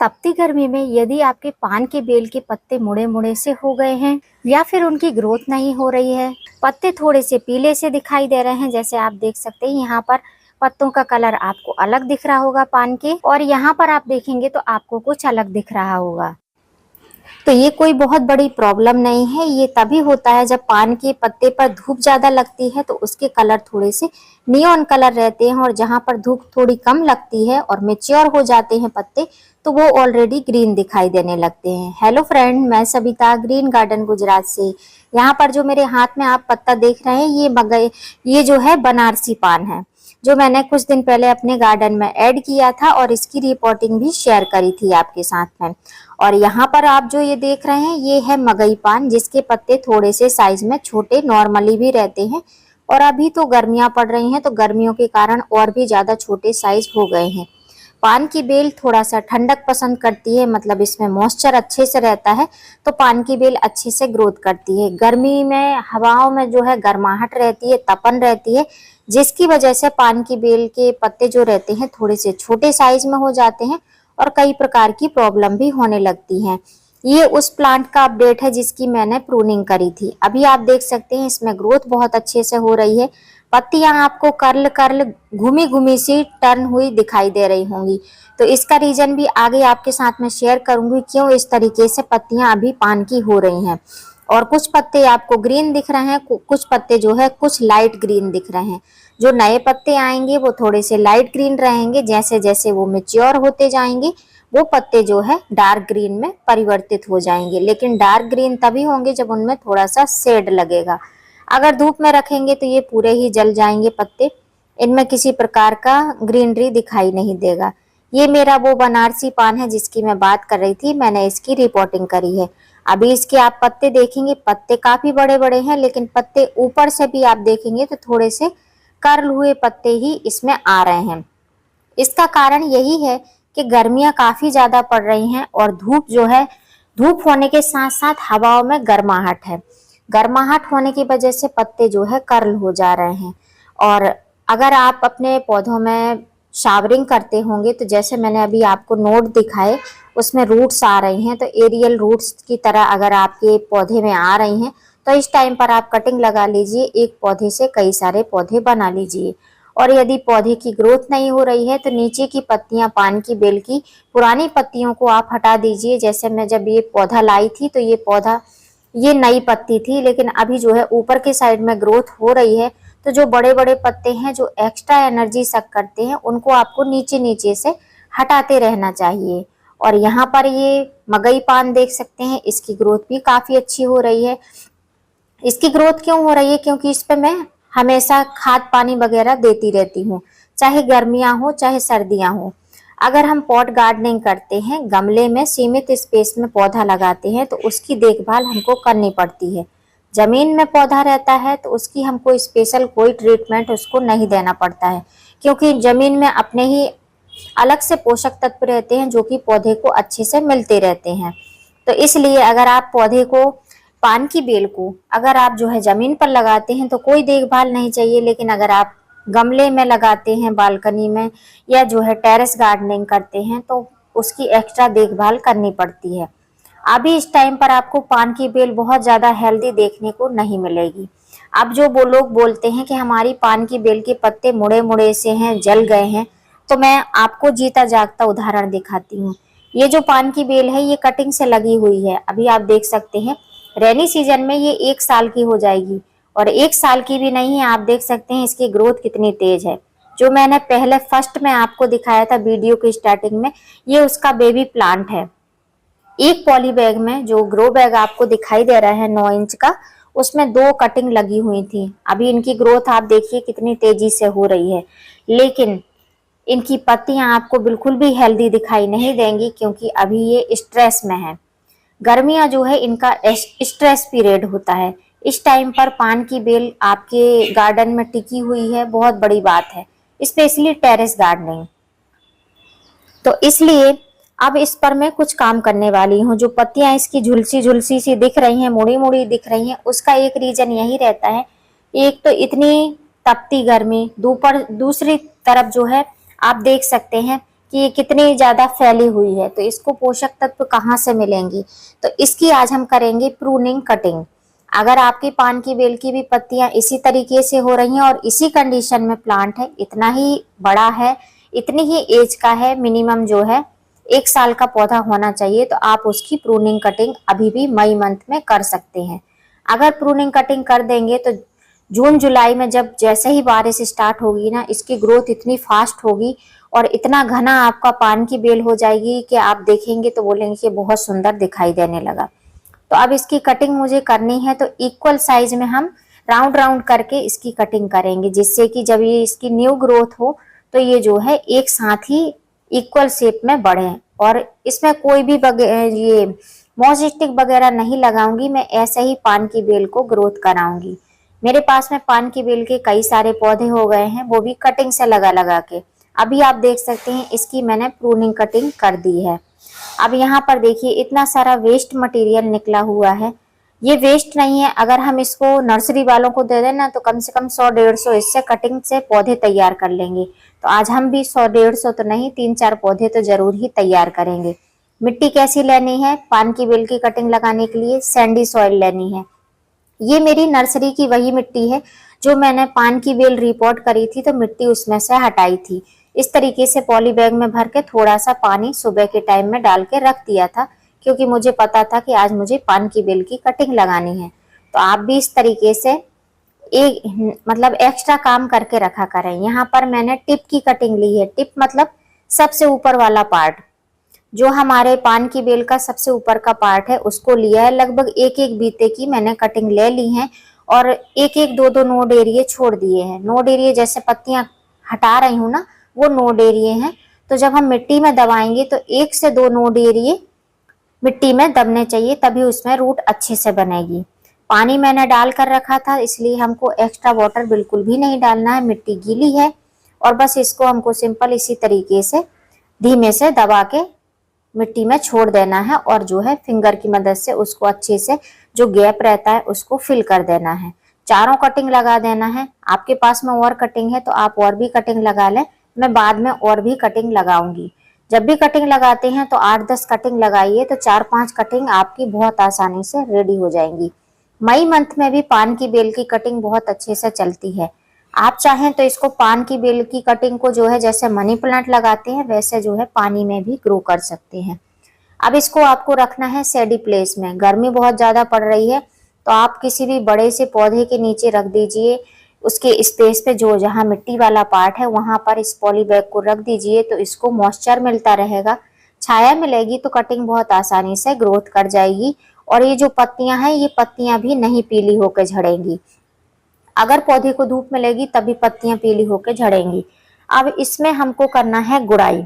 तपती गर्मी में यदि आपके पान के बेल के पत्ते मुड़े मुड़े से हो गए हैं या फिर उनकी ग्रोथ नहीं हो रही है, पत्ते थोड़े से पीले से दिखाई दे रहे हैं, जैसे आप देख सकते हैं यहाँ पर पत्तों का कलर आपको अलग दिख रहा होगा पान के, और यहाँ पर आप देखेंगे तो आपको कुछ अलग दिख रहा होगा। तो ये कोई बहुत बड़ी प्रॉब्लम नहीं है। ये तभी होता है जब पान के पत्ते पर धूप ज्यादा लगती है तो उसके कलर थोड़े से नियॉन कलर रहते हैं, और जहां पर धूप थोड़ी कम लगती है और मेच्योर हो जाते हैं पत्ते तो वो ऑलरेडी ग्रीन दिखाई देने लगते हैं। हेलो फ्रेंड, मैं सबिता ग्रीन गार्डन गुजरात से। यहाँ पर जो मेरे हाथ में आप पत्ता देख रहे हैं ये जो है बनारसी पान है, जो मैंने कुछ दिन पहले अपने गार्डन में ऐड किया था और इसकी रिपोर्टिंग भी शेयर करी थी आपके साथ में। और यहाँ पर आप जो ये देख रहे हैं ये है मगई पान, जिसके पत्ते थोड़े से साइज में छोटे नॉर्मली भी रहते हैं, और अभी तो गर्मियां पड़ रही हैं तो गर्मियों के कारण और भी ज्यादा छोटे साइज हो गए हैं। पान की बेल थोड़ा सा ठंडक पसंद करती है, मतलब इसमें मॉइस्चर अच्छे से रहता है तो पान की बेल अच्छे से ग्रोथ करती है। गर्मी में हवाओं में जो है गर्माहट रहती है, तपन रहती है, जिसकी वजह से पान की बेल के पत्ते जो रहते हैं थोड़े से छोटे साइज में हो जाते हैं और कई प्रकार की प्रॉब्लम भी होने लगती हैं। ये उस प्लांट का अपडेट है जिसकी मैंने प्रूनिंग करी थी। अभी आप देख सकते हैं इसमें ग्रोथ बहुत अच्छे से हो रही है। पत्तियां आपको कर्ल कर्ल घूमी घूमी सी टर्न हुई दिखाई दे रही होंगी, तो इसका रीजन भी आगे आपके साथ में शेयर करूंगी क्यों इस तरीके से पत्तियां अभी पान की हो रही हैं। और कुछ पत्ते आपको ग्रीन दिख रहे हैं, कुछ पत्ते जो है कुछ लाइट ग्रीन दिख रहे हैं। जो नए पत्ते आएंगे वो थोड़े से लाइट ग्रीन रहेंगे, जैसे जैसे वो मेच्योर होते जाएंगे वो पत्ते जो है डार्क ग्रीन में परिवर्तित हो जाएंगे। लेकिन डार्क ग्रीन तभी होंगे जब उनमें थोड़ा सा शेड लगेगा। अगर धूप में रखेंगे तो ये पूरे ही जल जाएंगे पत्ते, इनमें किसी प्रकार का ग्रीनरी दिखाई नहीं देगा। ये मेरा वो बनारसी पान है जिसकी मैं बात कर रही थी, मैंने इसकी रिपोर्टिंग करी है। अभी इसके आप पत्ते देखेंगे, पत्ते काफी बड़े बड़े हैं, लेकिन पत्ते ऊपर से भी आप देखेंगे तो थोड़े से कर्ल हुए पत्ते ही इसमें आ रहे हैं। इसका कारण यही है कि गर्मियां काफी ज्यादा पड़ रही हैं और धूप जो है, धूप होने के साथ साथ हवाओं में गर्माहट है। गर्माहट होने की वजह से पत्ते जो है कर्ल हो जा रहे हैं। और अगर आप अपने पौधों में शावरिंग करते होंगे तो जैसे मैंने अभी आपको नोट दिखाए उसमें रूट्स आ रही हैं, तो एरियल रूट्स की तरह अगर आपके पौधे में आ रही हैं तो इस टाइम पर आप कटिंग लगा लीजिए, एक पौधे से कई सारे पौधे बना लीजिए। और यदि पौधे की ग्रोथ नहीं हो रही है तो नीचे की पत्तियां, पान की बेल की पुरानी पत्तियों को आप हटा दीजिए। जैसे मैं जब ये पौधा लाई थी तो ये नई पत्ती थी, लेकिन अभी जो है ऊपर के साइड में ग्रोथ हो रही है, तो जो बड़े बड़े पत्ते हैं जो एक्स्ट्रा एनर्जी सक करते हैं उनको आपको नीचे नीचे से हटाते रहना चाहिए। और यहाँ पर ये मगई पान देख सकते हैं, इसकी ग्रोथ भी काफी अच्छी हो रही है। इसकी ग्रोथ क्यों हो रही है? क्योंकि इस पे मैं हमेशा खाद पानी वगैरह देती रहती हूँ, चाहे गर्मियां हो चाहे सर्दियां हो। अगर हम पॉट गार्डनिंग करते हैं, गमले में सीमित स्पेस में पौधा लगाते हैं तो उसकी देखभाल हमको करनी पड़ती है। जमीन में पौधा रहता है तो उसकी हमको स्पेशल कोई ट्रीटमेंट उसको नहीं देना पड़ता है, क्योंकि जमीन में अपने ही अलग से पोषक तत्व रहते हैं जो कि पौधे को अच्छे से मिलते रहते हैं। तो इसलिए अगर आप पौधे को, पान की बेल को अगर आप जो है जमीन पर लगाते हैं तो कोई देखभाल नहीं चाहिए, लेकिन अगर आप गमले में लगाते हैं, बालकनी में, या जो है टेरेस गार्डनिंग करते हैं तो उसकी एक्स्ट्रा देखभाल करनी पड़ती है। अभी इस टाइम पर आपको पान की बेल बहुत ज्यादा हेल्दी देखने को नहीं मिलेगी। अब जो वो लोग बोलते हैं कि हमारी पान की बेल के पत्ते मुड़े मुड़े से हैं, जल गए हैं, तो मैं आपको जीता जागता उदाहरण दिखाती हूँ। ये जो पान की बेल है ये कटिंग से लगी हुई है। अभी आप देख सकते हैं रेनी सीजन में ये 1 साल की हो जाएगी, और 1 साल की भी नहीं है। आप देख सकते हैं इसकी ग्रोथ कितनी तेज है। जो मैंने पहले फर्स्ट में आपको दिखाया था वीडियो की स्टार्टिंग में, ये उसका बेबी प्लांट है। एक पॉली बैग में, जो ग्रो बैग आपको दिखाई दे रहा है 9 इंच का, उसमें 2 कटिंग लगी हुई थी। अभी इनकी ग्रोथ आप देखिए कितनी तेजी से हो रही है, लेकिन इनकी पत्तियां आपको बिल्कुल भी हेल्दी दिखाई नहीं देंगी क्योंकि अभी ये स्ट्रेस में है। गर्मियां जो है इनका स्ट्रेस पीरियड होता है। इस टाइम पर पान की बेल आपके गार्डन में टिकी हुई है, बहुत बड़ी बात है, स्पेशली टेरेस गार्डनिंग। तो इसलिए अब इस पर मैं कुछ काम करने वाली हूँ। जो पत्तियां इसकी झुलसी झुलसी सी दिख रही हैं, मुड़ी मुड़ी दिख रही हैं, उसका एक रीजन यही रहता है। एक तो इतनी तपती गर्मी, दूसरी तरफ जो है आप देख सकते हैं कि ये कितनी ज्यादा फैली हुई है, तो इसको पोषक तत्व कहाँ से मिलेंगी। तो इसकी आज हम करेंगे प्रूनिंग कटिंग। अगर आपकी पान की बेल की भी पत्तियां इसी तरीके से हो रही हैं और इसी कंडीशन में प्लांट है, इतना ही बड़ा है, इतनी ही एज का है, मिनिमम जो है 1 साल का पौधा होना चाहिए, तो आप उसकी प्रूनिंग कटिंग अभी भी मई मंथ में कर सकते हैं। अगर प्रूनिंग कटिंग कर देंगे तो जून जुलाई में जब जैसे ही बारिश स्टार्ट होगी ना, इसकी ग्रोथ इतनी फास्ट होगी और इतना घना आपका पान की बेल हो जाएगी कि आप देखेंगे तो बोलेंगे कि बहुत सुंदर दिखाई देने लगा। तो अब इसकी कटिंग मुझे करनी है, तो इक्वल साइज में हम राउंड राउंड करके इसकी कटिंग करेंगे, जिससे कि जब ये इसकी न्यू ग्रोथ हो तो ये जो है एक साथ ही इक्वल शेप में बढ़े। और इसमें कोई भी ये मॉस-स्टिक वगैरह नहीं लगाऊंगी, मैं ऐसे ही पान की बेल को ग्रोथ कराऊंगी। मेरे पास में पान की बेल के कई सारे पौधे हो गए हैं, वो भी कटिंग से लगा लगा के। अभी आप देख सकते हैं इसकी मैंने प्रूनिंग कटिंग कर दी है। अब यहाँ पर देखिए इतना सारा वेस्ट मटेरियल निकला हुआ है, ये वेस्ट नहीं है। अगर हम इसको नर्सरी वालों को दे दें ना, तो कम से कम 100-150 इससे कटिंग से पौधे तैयार कर लेंगे। तो आज हम भी 100-150 तो नहीं, 3-4 पौधे तो जरूर ही तैयार करेंगे। मिट्टी कैसी लेनी है पान की बेल की कटिंग लगाने के लिए? सैंडी सॉइल लेनी है। ये मेरी नर्सरी की वही मिट्टी है जो मैंने पान की बेल रिपोर्ट करी थी तो मिट्टी उसमें से हटाई थी। इस तरीके से पॉली बैग में भर के थोड़ा सा पानी सुबह के टाइम में डाल के रख दिया था, क्योंकि मुझे पता था कि आज मुझे पान की बेल की कटिंग लगानी है। तो आप भी इस तरीके से एक मतलब एक्स्ट्रा काम करके रखा करें। यहाँ पर मैंने टिप की कटिंग ली है। टिप मतलब सबसे ऊपर वाला पार्ट, जो हमारे पान की बेल का सबसे ऊपर का पार्ट है, उसको लिया है। लगभग एक एक बीते की मैंने कटिंग ले ली है और एक एक दो दो नोड एरिए छोड़ दिए हैं। नोड एरिए जैसे पत्तियां हटा रही हूँ ना, वो नोड एरिए हैं। तो जब हम मिट्टी में दबाएंगे तो 1 से 2 नोड एरिए मिट्टी में दबने चाहिए, तभी उसमें रूट अच्छे से बनेगी। पानी मैंने डाल कर रखा था, इसलिए हमको एक्स्ट्रा वाटर बिल्कुल भी नहीं डालना है। मिट्टी गीली है और बस इसको हमको सिंपल इसी तरीके से धीमे से दबा के मिट्टी में छोड़ देना है और जो है फिंगर की मदद से उसको अच्छे से जो गैप रहता है उसको फिल कर देना है। चारों कटिंग लगा देना है। आपके पास में और कटिंग है तो आप और भी कटिंग लगा लें, मैं बाद में और भी कटिंग लगाऊंगी। जब भी कटिंग लगाते हैं तो 8-10 कटिंग लगाइए, तो 4-5 कटिंग आपकी बहुत आसानी से रेडी हो जाएंगी। मई मंथ में भी पान की बेल की कटिंग बहुत अच्छे से चलती है। आप चाहें तो इसको पान की बेल की कटिंग को जो है जैसे मनी प्लांट लगाते हैं वैसे जो है पानी में भी ग्रो कर सकते हैं। अब इसको आपको रखना है शेडी प्लेस में। गर्मी बहुत ज्यादा पड़ रही है तो आप किसी भी बड़े से पौधे के नीचे रख दीजिए। उसके स्पेस पे जो जहाँ मिट्टी वाला पार्ट है वहां पर इस पॉली बैग को रख दीजिए, तो इसको मॉइस्चर मिलता रहेगा, छाया मिलेगी, तो कटिंग बहुत आसानी से ग्रोथ कर जाएगी। और ये जो पत्तियां हैं, ये पत्तियां भी नहीं पीली होकर झड़ेंगी। अगर पौधे को धूप मिलेगी तभी पत्तियां पीली होकर झड़ेंगी। अब इसमें हमको करना है गुड़ाई।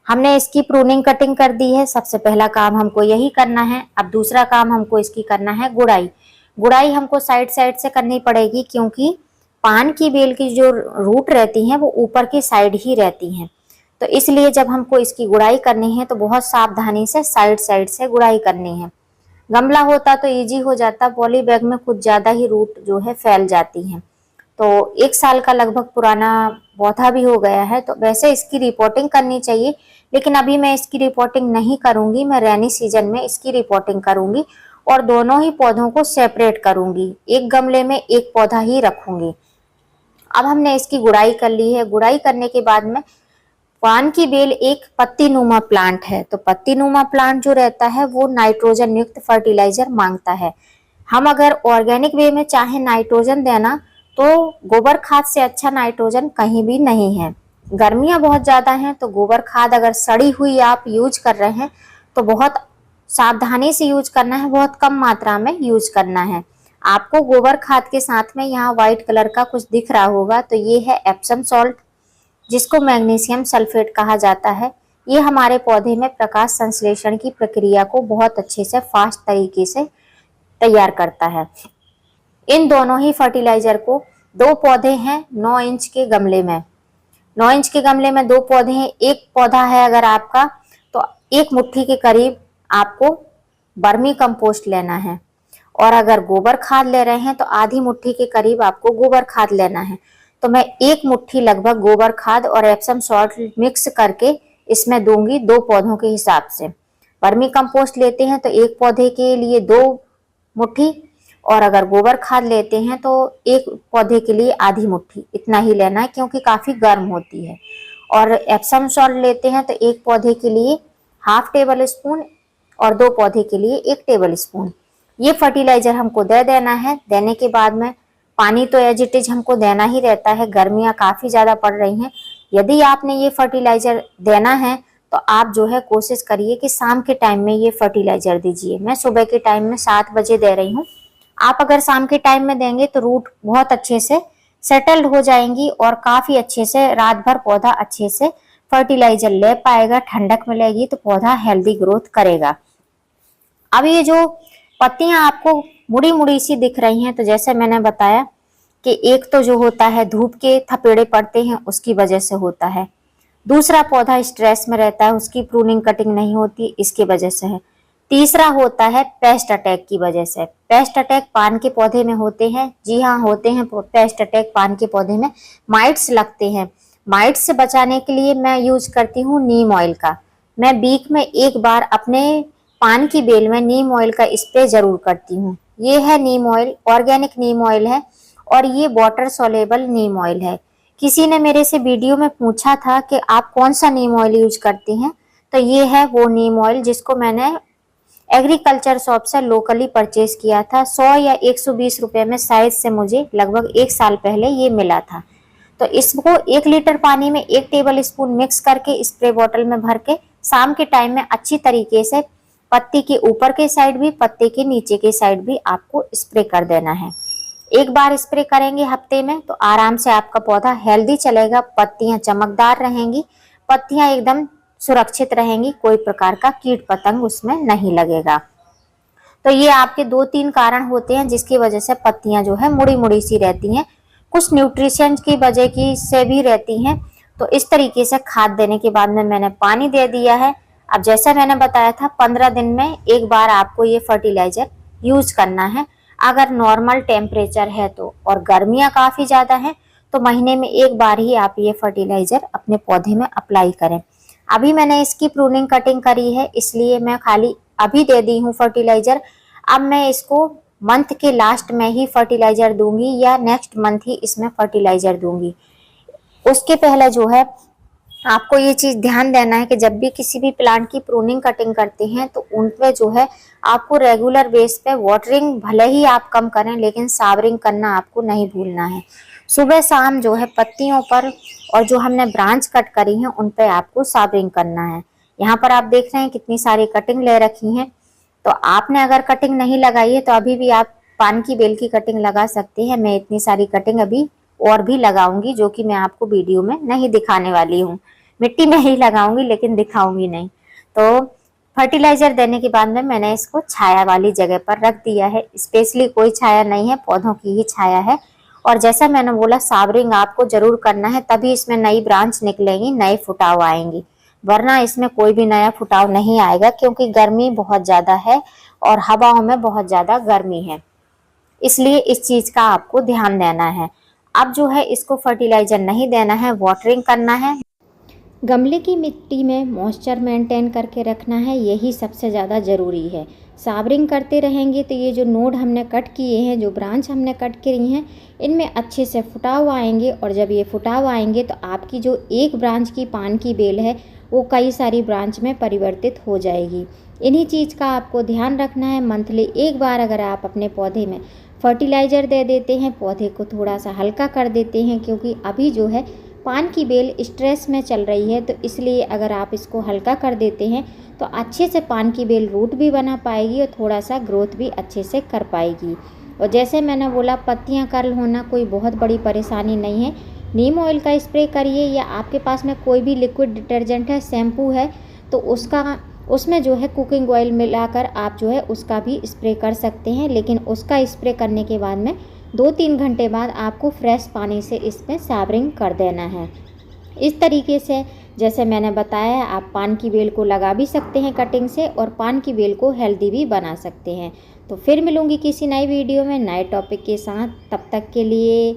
हमने इसकी प्रूनिंग कटिंग कर दी है, सबसे पहला काम हमको यही करना है। अब दूसरा काम हमको इसकी करना है गुड़ाई। गुड़ाई हमको साइड साइड से करनी पड़ेगी, क्योंकि पान की बेल की जो रूट रहती हैं वो ऊपर की साइड ही रहती हैं। तो इसलिए जब हमको इसकी गुड़ाई करनी है तो बहुत सावधानी से साइड साइड से गुड़ाई करनी है। गमला होता तो इजी हो जाता, पॉली बैग में कुछ ज्यादा ही रूट जो है फैल जाती हैं। तो 1 साल का लगभग पुराना पौधा भी हो गया है, तो वैसे इसकी रिपोर्टिंग करनी चाहिए, लेकिन अभी मैं इसकी रिपोर्टिंग नहीं करूंगी। मैं रेनी सीजन में इसकी रिपोर्टिंग करूंगी और दोनों ही पौधों को सेपरेट करूंगी। एक गमले में एक पौधा ही रखूंगी। अब हमने इसकी गुड़ाई कर ली है। गुड़ाई करने के बाद में पान की बेल एक पत्ती नुमा प्लांट है, तो पत्ती नुमा प्लांट जो रहता है वो नाइट्रोजन युक्त फर्टिलाइजर मांगता है। हम अगर ऑर्गेनिक वे में चाहे नाइट्रोजन देना, तो गोबर खाद से अच्छा नाइट्रोजन कहीं भी नहीं है। गर्मियां बहुत ज्यादा हैं, तो गोबर खाद अगर सड़ी हुई आप यूज कर रहे हैं तो बहुत सावधानी से यूज करना है, बहुत कम मात्रा में यूज करना है। आपको गोबर खाद के साथ में यहाँ व्हाइट कलर का कुछ दिख रहा होगा, तो ये है एप्सम सॉल्ट, जिसको मैग्नीशियम सल्फेट कहा जाता है। ये हमारे पौधे में प्रकाश संश्लेषण की प्रक्रिया को बहुत अच्छे से फास्ट तरीके से तैयार करता है। इन दोनों ही फर्टिलाइजर को 2 पौधे हैं 9 इंच के गमले में। 9 इंच के गमले में 2 पौधे हैं। एक पौधा है अगर आपका, तो 1 मुट्ठी के करीब आपको वर्मी कंपोस्ट लेना है, और अगर गोबर खाद ले रहे हैं तो आधी मुट्ठी के करीब आपको गोबर खाद लेना है। तो मैं 1 मुट्ठी लगभग गोबर खाद और एप्सम सॉल्ट मिक्स करके इसमें दूंगी 2 पौधों के हिसाब से। वर्मी कंपोस्ट लेते हैं तो 1 पौधे के लिए 2 मुट्ठी, और अगर गोबर खाद लेते हैं तो 1 पौधे के लिए आधी मुट्ठी, इतना ही लेना है क्योंकि काफी गर्म होती है। और एप्सम सॉल्ट लेते हैं तो 1 पौधे के लिए ½ टेबल स्पून और 2 पौधे के लिए 1 टेबल स्पून। ये फर्टिलाइजर हमको दे देना है। देने के बाद में पानी तो एज इट इज हमको देना ही रहता है, गर्मियां काफी ज्यादा पड़ रही हैं। यदि आपने ये फर्टिलाइजर देना है तो आप जो है कोशिश करिए कि शाम के टाइम में ये फर्टिलाइजर दीजिए। मैं सुबह के टाइम में 7 बजे दे रही हूँ। आप अगर शाम के टाइम में देंगे तो रूट बहुत अच्छे से सेटल्ड हो जाएंगी और काफी अच्छे से रात भर पौधा अच्छे से फर्टिलाइजर ले पाएगा, ठंडक मिलेगी तो पौधा हेल्दी ग्रोथ करेगा। अब ये जो पत्तियां आपको मुड़ी मुड़ी सी दिख रही हैं, तो जैसे मैंने बताया कि एक तो जो होता है धूप के थपेड़े पड़ते हैं उसकी वजह से होता है, दूसरा पौधा स्ट्रेस में रहता है, उसकी प्रूनिंग कटिंग नहीं होती, इसकी वजह से है, तीसरा होता है पेस्ट अटैक की वजह से। पेस्ट अटैक पान के पौधे में होते हैं, जी हाँ होते हैं पेस्ट अटैक पान के पौधे में। माइट्स लगते हैं, माइट्स से बचाने के लिए मैं यूज करती हूँ नीम ऑयल का। मैं वीक में 1 बार अपने पान की बेल में नीम ऑयल का स्प्रे जरूर करती हूँ। ये है नीम ऑयल, ऑर्गेनिक नीम ऑयल है और ये वाटर सोलेबल नीम ऑयल है। किसी ने मेरे से वीडियो में पूछा था कि आप कौन सा नीम ऑयल यूज करती हैं, तो ये है वो नीम ऑयल जिसको मैंने एग्रीकल्चर शॉप से लोकली परचेज किया था। 100 या 120 रुपए में शायद से मुझे लगभग 1 साल पहले ये मिला था। तो इसको 1 लीटर पानी में 1 टेबल स्पून मिक्स करके स्प्रे बॉटल में भर के शाम के टाइम में अच्छी तरीके से पत्ती के ऊपर के साइड भी, पत्ते के नीचे के साइड भी आपको स्प्रे कर देना है। 1 बार स्प्रे करेंगे हफ्ते में तो आराम से आपका पौधा हेल्दी चलेगा, पत्तियां चमकदार रहेंगी, पत्तियां एकदम सुरक्षित रहेंगी, कोई प्रकार का कीट पतंग उसमें नहीं लगेगा। तो ये आपके 2-3 कारण होते हैं जिसकी वजह से पत्तियां जो है मुड़ी मुड़ी सी रहती हैं, कुछ न्यूट्रिशन की वजह की से भी रहती हैं। तो इस तरीके से खाद देने के बाद में मैंने पानी दे दिया है। अब जैसा मैंने बताया था 15 दिन में 1 बार आपको ये फर्टिलाइजर यूज करना है। अगर नॉर्मल टेम्परेचर है तो, और गर्मियां काफी ज्यादा हैं तो महीने में 1 बार ही आप ये फर्टिलाइजर अपने पौधे में अप्लाई करें। अभी मैंने इसकी प्रूनिंग कटिंग करी है इसलिए मैं खाली अभी दे दी हूँ फर्टिलाइजर। अब मैं इसको मंथ के लास्ट में ही फर्टिलाइजर दूंगी या नेक्स्ट मंथ ही इसमें फर्टिलाइजर दूंगी। उसके पहले जो है आपको ये चीज ध्यान देना है कि जब भी किसी भी प्लांट की प्रूनिंग कटिंग करते हैं तो उन पे जो है आपको रेगुलर बेस पे वाटरिंग भले ही आप कम करें लेकिन सावरिंग करना आपको नहीं भूलना है। सुबह शाम जो है पत्तियों पर और जो हमने ब्रांच कट करी हैं उन पे आपको सावरिंग करना है। यहाँ पर आप देख रहे हैं कितनी सारी कटिंग ले रखी हैं। तो आपने अगर कटिंग नहीं लगाई है तो अभी भी आप पान की बेल की कटिंग लगा सकते हैं। मैं इतनी सारी कटिंग अभी और भी लगाऊंगी जो कि मैं आपको वीडियो में नहीं दिखाने वाली हूँ। मिट्टी में ही लगाऊंगी लेकिन दिखाऊंगी नहीं। तो फर्टिलाइजर देने के बाद में मैंने इसको छाया वाली जगह पर रख दिया है। स्पेशली कोई छाया नहीं है, पौधों की ही छाया है। और जैसा मैंने बोला सावरिंग आपको जरूर करना है, तभी इसमें नई ब्रांच निकलेंगी, नए फुटाव आएंगी, वरना इसमें कोई भी नया फुटाव नहीं आएगा क्योंकि गर्मी बहुत ज्यादा है और हवाओं में बहुत ज्यादा गर्मी है, इसलिए इस चीज का आपको ध्यान देना है। अब जो है इसको फर्टिलाइजर नहीं देना है, वाटरिंग करना है। गमले की मिट्टी में मॉइस्चर मेंटेन करके रखना है, यही सबसे ज़्यादा ज़रूरी है। सावरिंग करते रहेंगे तो ये जो नोड हमने कट किए हैं, जो ब्रांच हमने कट करी हैं, इनमें अच्छे से फुटाव आएंगे और जब ये फुटाव आएंगे तो आपकी जो एक ब्रांच की पान की बेल है वो कई सारी ब्रांच में परिवर्तित हो जाएगी। इन्हीं चीज़ का आपको ध्यान रखना है। मंथली 1 बार अगर आप अपने पौधे में फर्टिलाइज़र दे देते हैं, पौधे को थोड़ा सा हल्का कर देते हैं, क्योंकि अभी जो है पान की बेल स्ट्रेस में चल रही है, तो इसलिए अगर आप इसको हल्का कर देते हैं तो अच्छे से पान की बेल रूट भी बना पाएगी और थोड़ा सा ग्रोथ भी अच्छे से कर पाएगी। और जैसे मैंने बोला पत्तियां कर्ल होना कोई बहुत बड़ी परेशानी नहीं है। नीम ऑयल का स्प्रे करिए या आपके पास में कोई भी लिक्विड डिटर्जेंट है, शैम्पू है, तो उसमें जो है कुकिंग ऑयल मिलाकर आप जो है उसका भी स्प्रे कर सकते हैं। लेकिन उसका स्प्रे करने के बाद में 2-3 घंटे बाद आपको फ्रेश पानी से इसमें सावरिंग कर देना है। इस तरीके से जैसे मैंने बताया आप पान की बेल को लगा भी सकते हैं कटिंग से और पान की बेल को हेल्दी भी बना सकते हैं। तो फिर मिलूंगी किसी नई वीडियो में नए टॉपिक के साथ। तब तक के लिए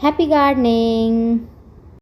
हैप्पी गार्डनिंग।